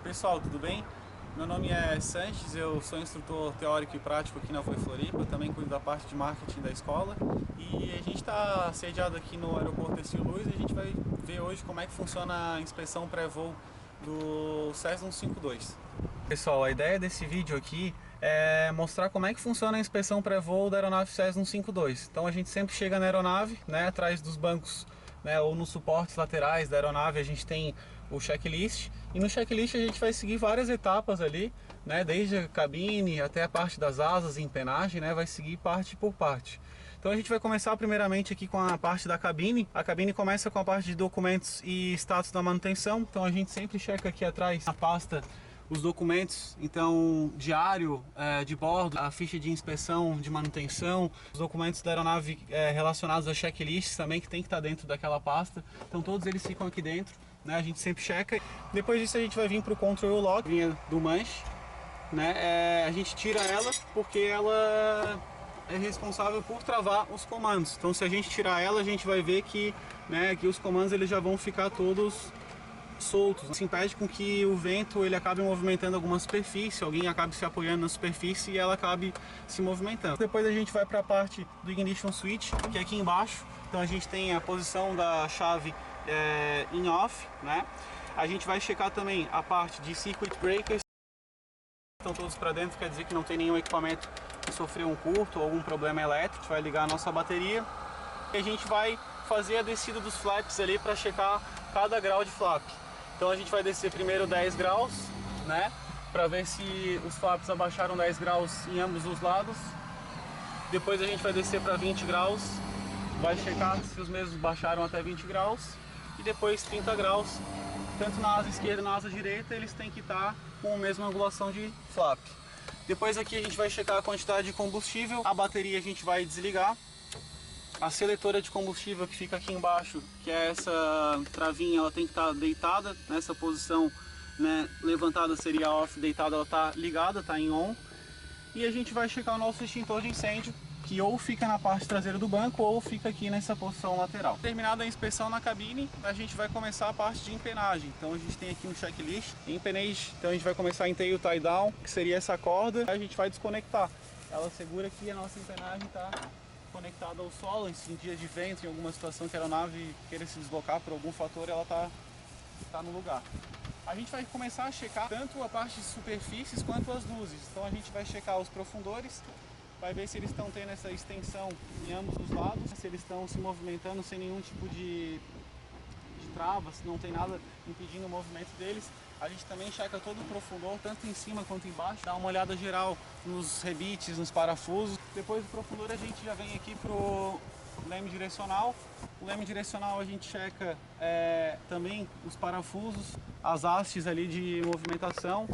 Pessoal, tudo bem? Meu nome é Sanches, eu sou instrutor teórico e prático aqui na Oi Floripa, também cuido da parte de marketing da escola e a gente está sediado aqui no aeroporto Ercílio Luz e a gente vai ver hoje como é que funciona a inspeção pré-voo do Cessna 152. Pessoal, a ideia desse vídeo aqui é mostrar como é que funciona a inspeção pré-voo da aeronave Cessna 152. Então a gente sempre chega na aeronave, né, atrás dos bancos, né, ou nos suportes laterais da aeronave a gente tem o checklist, e no checklist a gente vai seguir várias etapas ali, né, desde a cabine até a parte das asas e empenagem, né, vai seguir parte por parte. Então a gente vai começar primeiramente aqui com a parte da cabine. A cabine começa com a parte de documentos e status da manutenção, então a gente sempre checa aqui atrás na pasta os documentos, então diário de bordo, a ficha de inspeção, de manutenção, os documentos da aeronave relacionados a checklists também, que tem que estar dentro daquela pasta, então todos eles ficam aqui dentro, né? A gente sempre checa. Depois disso a gente vai vir para o control log, linha do manche, né? A gente tira ela porque ela é responsável por travar os comandos, então se a gente tirar ela a gente vai ver que, né, que os comandos eles já vão ficar todos soltos. Isso impede com que o vento ele acabe movimentando alguma superfície, alguém acabe se apoiando na superfície e ela acabe se movimentando. Depois a gente vai para a parte do ignition switch, que é aqui embaixo. Então a gente tem a posição da chave in off, né? A gente vai checar também a parte de circuit breakers. Estão todos para dentro, quer dizer que não tem nenhum equipamento que sofreu um curto ou algum problema elétrico. A gente vai ligar a nossa bateria e a gente vai fazer a descida dos flaps ali para checar cada grau de flap. Então a gente vai descer primeiro 10 graus, né, para ver se os flaps abaixaram 10 graus em ambos os lados. Depois a gente vai descer para 20 graus, vai checar se os mesmos baixaram até 20 graus. E depois 30 graus, tanto na asa esquerda e na asa direita, eles têm que estar com a mesma angulação de flap. Depois aqui a gente vai checar a quantidade de combustível, a bateria a gente vai desligar. A seletora de combustível que fica aqui embaixo, que é essa travinha, ela tem que estar deitada nessa posição, né? Levantada seria off, deitada ela está ligada, está em on. E a gente vai checar o nosso extintor de incêndio, que ou fica na parte traseira do banco ou fica aqui nessa posição lateral. Terminada a inspeção na cabine, a gente vai começar a parte de empenagem. Então a gente tem aqui um checklist, empenage, então a gente vai começar em tail tie down, que seria essa corda, a gente vai desconectar. Ela segura que a nossa empenagem está conectada ao solo, em dias de vento, em alguma situação que a aeronave queira se deslocar por algum fator, ela tá no lugar. A gente vai começar a checar tanto a parte de superfícies quanto as luzes. Então a gente vai checar os profundores, vai ver se eles estão tendo essa extensão em ambos os lados, se eles estão se movimentando sem nenhum tipo de trava, se não tem nada impedindo o movimento deles. A gente também checa todo o profundor, tanto em cima quanto embaixo, dá uma olhada geral nos rebites, nos parafusos. Depois do profundor a gente já vem aqui pro leme direcional. O leme direcional a gente checa também os parafusos, as hastes ali de movimentação.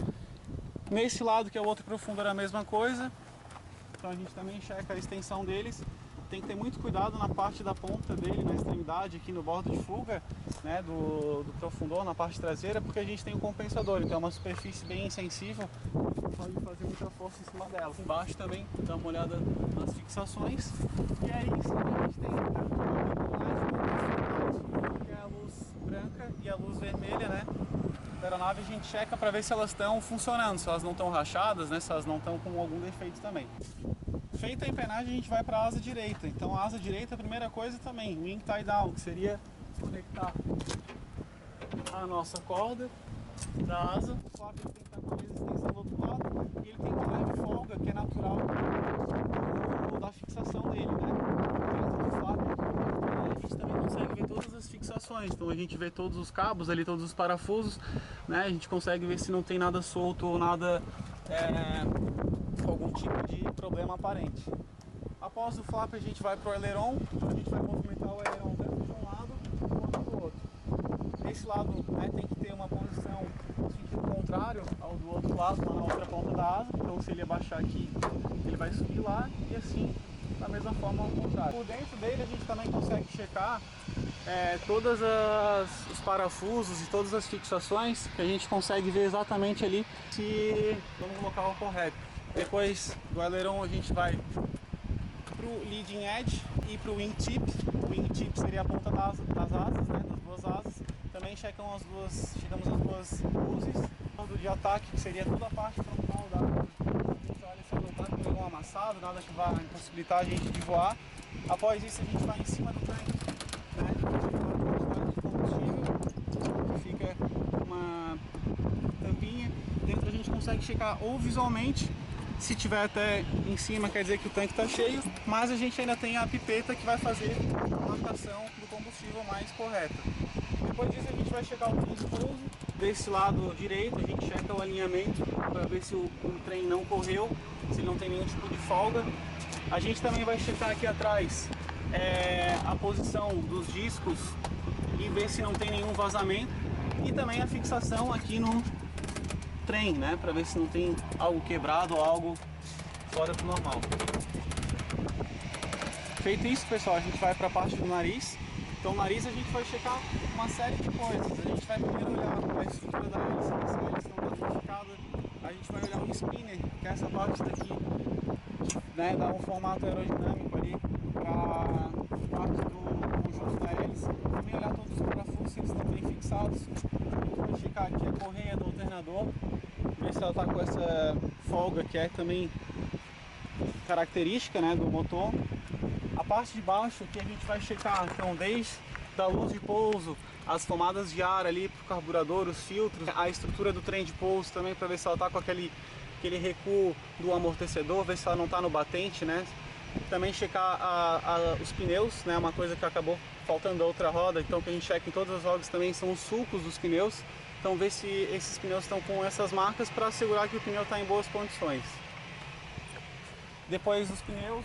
Nesse lado que é o outro profundor a mesma coisa, então a gente também checa a extensão deles. Tem que ter muito cuidado na parte da ponta dele, na extremidade, aqui no bordo de fuga, né, do profundor, na parte traseira, porque a gente tem um compensador, então é uma superfície bem sensível, pode fazer muita força em cima dela. Embaixo também, dá uma olhada nas fixações, e aí em cima a gente tem que é a luz branca e a luz vermelha, né, da aeronave. A gente checa para ver se elas estão funcionando, se elas não estão rachadas, né, se elas não estão com algum defeito também. Feita a empenagem, a gente vai para a asa direita. Então a asa direita, a primeira coisa também, wing tie down, que seria conectar a nossa corda da asa. O flap tem que estar com a mesma extensão do outro lado e ele tem que ter leve folga, que é natural da fixação dele, né? Dentro do flap, a gente também consegue ver todas as fixações. Então a gente vê todos os cabos ali, todos os parafusos, né? A gente consegue ver se não tem nada solto ou nada algum tipo de problema aparente. Após o flap a gente vai para o aileron, então a gente vai movimentar o aileron tanto de um lado quanto do outro. Esse lado, né, tem que ter uma posição no sentido contrário ao do outro lado, lá na outra ponta da asa, então se ele abaixar aqui, ele vai subir lá e assim da mesma forma ao contrário. Por dentro dele a gente também consegue checar todos os parafusos e todas as fixações, que a gente consegue ver exatamente ali se estão no local correto. Depois do aileron a gente vai para o leading edge e para o wingtip. O wingtip seria a ponta das asas, né, das duas asas. Também chegamos às duas luzes. de ataque, que seria toda a parte frontal da asa. Então ele só não está com nenhum amassado, nada que vá impossibilitar a gente de voar. Após isso a gente vai em cima do tanque, né? A combustível, fica uma tampinha. Dentro a gente consegue checar ou visualmente, se tiver até em cima quer dizer que o tanque está cheio, mas a gente ainda tem a pipeta que vai fazer a marcação do combustível mais correta. Depois disso a gente vai checar o trem de pouso. Desse lado direito a gente checa o alinhamento para ver se o trem não correu, se ele não tem nenhum tipo de folga. A gente também vai checar aqui atrás a posição dos discos e ver se não tem nenhum vazamento. E também a fixação aqui no trem, né, para ver se não tem algo quebrado ou algo fora do normal. Feito isso, pessoal, a gente vai para a parte do nariz. Então o nariz a gente vai checar uma série de coisas. A gente vai primeiro olhar a estrutura da hélice, se a hélice não está danificada. A gente vai olhar o spinner, que é essa parte daqui, né, dá um formato aerodinâmico ali para a parte do conjunto da hélice. Também olhar todos os parafusos, se eles estão bem fixados. A gente vai checar aqui a correia do alternador, ver se ela está com essa folga que é também característica, né, do motor. A parte de baixo que a gente vai checar, então, desde a luz de pouso, as tomadas de ar ali para o carburador, os filtros, a estrutura do trem de pouso também, para ver se ela está com aquele recuo do amortecedor, ver se ela não está no batente, né? Também checar os pneus, né? Uma coisa que acabou faltando da outra roda, então que a gente checa em todas as rodas também são os sulcos dos pneus. Então ver se esses pneus estão com essas marcas para assegurar que o pneu está em boas condições. Depois dos pneus,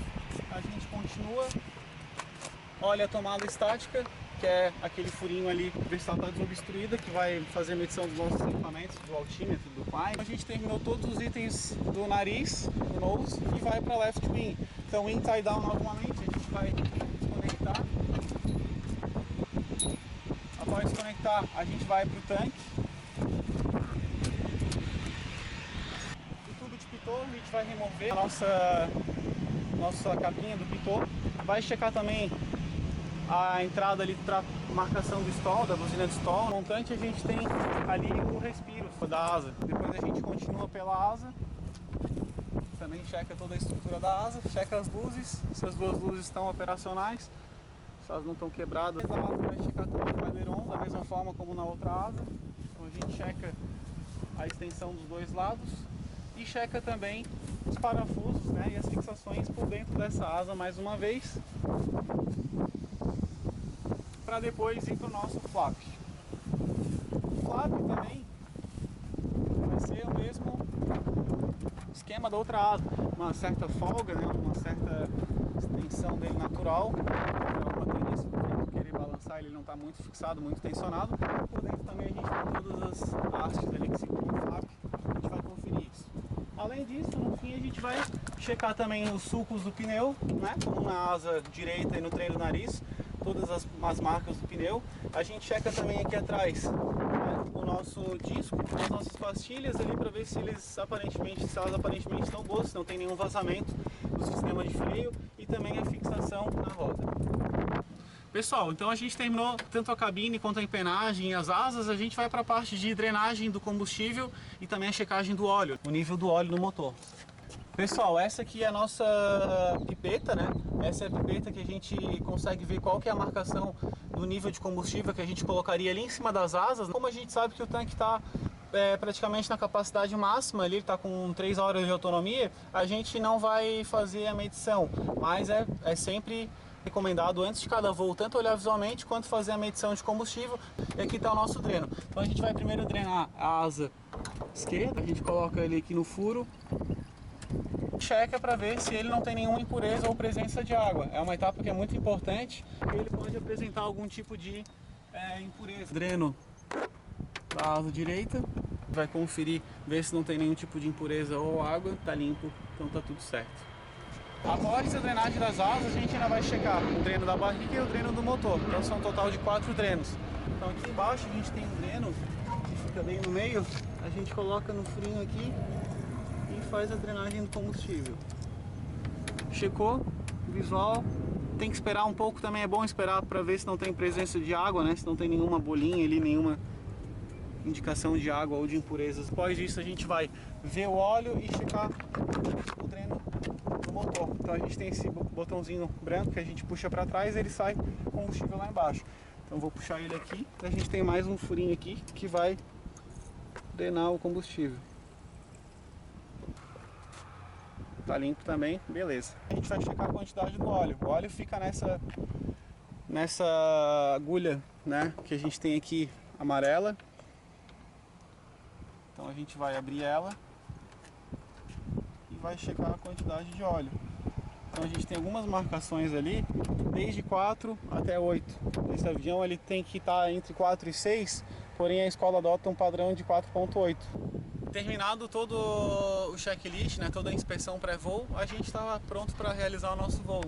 a gente continua, olha a tomada estática, que é aquele furinho ali, ver se ela está desobstruída, que vai fazer a medição dos nossos equipamentos, do altímetro, do pai. A gente terminou todos os itens do nariz, do nose, e vai para left wing. Então, wing tie down novamente, a gente vai desconectar. Após desconectar, a gente vai para o tanque. A gente vai remover a nossa capinha do pitot, vai checar também a entrada ali para marcação do stall, da buzina de stall. No montante a gente tem ali o respiro da asa. Depois a gente continua pela asa, também checa toda a estrutura da asa, checa as luzes, se as duas luzes estão operacionais, se elas não estão quebradas. A asa vai checar também o aileron, da mesma forma como na outra asa. Então a gente checa a extensão dos dois lados. E checa também os parafusos, né, e as fixações por dentro dessa asa mais uma vez, para depois ir para o nosso flap. O flap também vai ser o mesmo esquema da outra asa, uma certa folga, né, uma certa extensão dele natural, para uma tendência do vento querer balançar, ele não está muito fixado, muito tensionado. Por dentro também a gente tem todas as hastes ali que seguram o flap, a gente vai conferir isso. Além disso, no fim a gente vai checar também os sulcos do pneu, né, como na asa direita e no trem do nariz, todas as marcas do pneu. A gente checa também aqui atrás, né, o nosso disco, as nossas pastilhas ali para ver se elas aparentemente estão boas, se não tem nenhum vazamento do sistema de freio e também a fixação na roda. Pessoal, então a gente terminou tanto a cabine quanto a empenagem e as asas. A gente vai para a parte de drenagem do combustível e também a checagem do óleo, o nível do óleo no motor. Pessoal, essa aqui é a nossa pipeta, né? Essa é a pipeta que a gente consegue ver qual que é a marcação do nível de combustível que a gente colocaria ali em cima das asas. Como a gente sabe que o tanque está praticamente na capacidade máxima, ele está com 3 horas de autonomia, a gente não vai fazer a medição, mas é sempre recomendado antes de cada voo tanto olhar visualmente quanto fazer a medição de combustível. E aqui está o nosso dreno. Então a gente vai primeiro drenar a asa esquerda, a gente coloca ele aqui no furo, checa para ver se ele não tem nenhuma impureza ou presença de água. É uma etapa que é muito importante, porque ele pode apresentar algum tipo de impureza. Dreno da asa direita, vai conferir, ver se não tem nenhum tipo de impureza ou água, tá limpo, então tá tudo certo. Após a drenagem das asas, a gente ainda vai checar o dreno da barriga e o dreno do motor. Então são um total de 4 drenos. Então aqui embaixo a gente tem um dreno que fica bem no meio. A gente coloca no furinho aqui e faz a drenagem do combustível. Checou, visual. Tem que esperar um pouco também, é bom esperar para ver se não tem presença de água, né? Se não tem nenhuma bolinha ali, indicação de água ou de impurezas. Depois disso a gente vai ver o óleo e checar o dreno do motor. Então a gente tem esse botãozinho branco que a gente puxa para trás e ele sai combustível lá embaixo. Então eu vou puxar ele aqui, a gente tem mais um furinho aqui que vai drenar o combustível. Tá limpo também, beleza. A gente vai checar a quantidade do óleo. O óleo fica nessa agulha, né, que a gente tem aqui amarela. Então a gente vai abrir ela e vai checar a quantidade de óleo. Então a gente tem algumas marcações ali, desde 4 até 8. Esse avião ele tem que estar entre 4 e 6, porém a escola adota um padrão de 4.8. Terminado todo o checklist, né, toda a inspeção pré-voo, a gente estava pronto para realizar o nosso voo.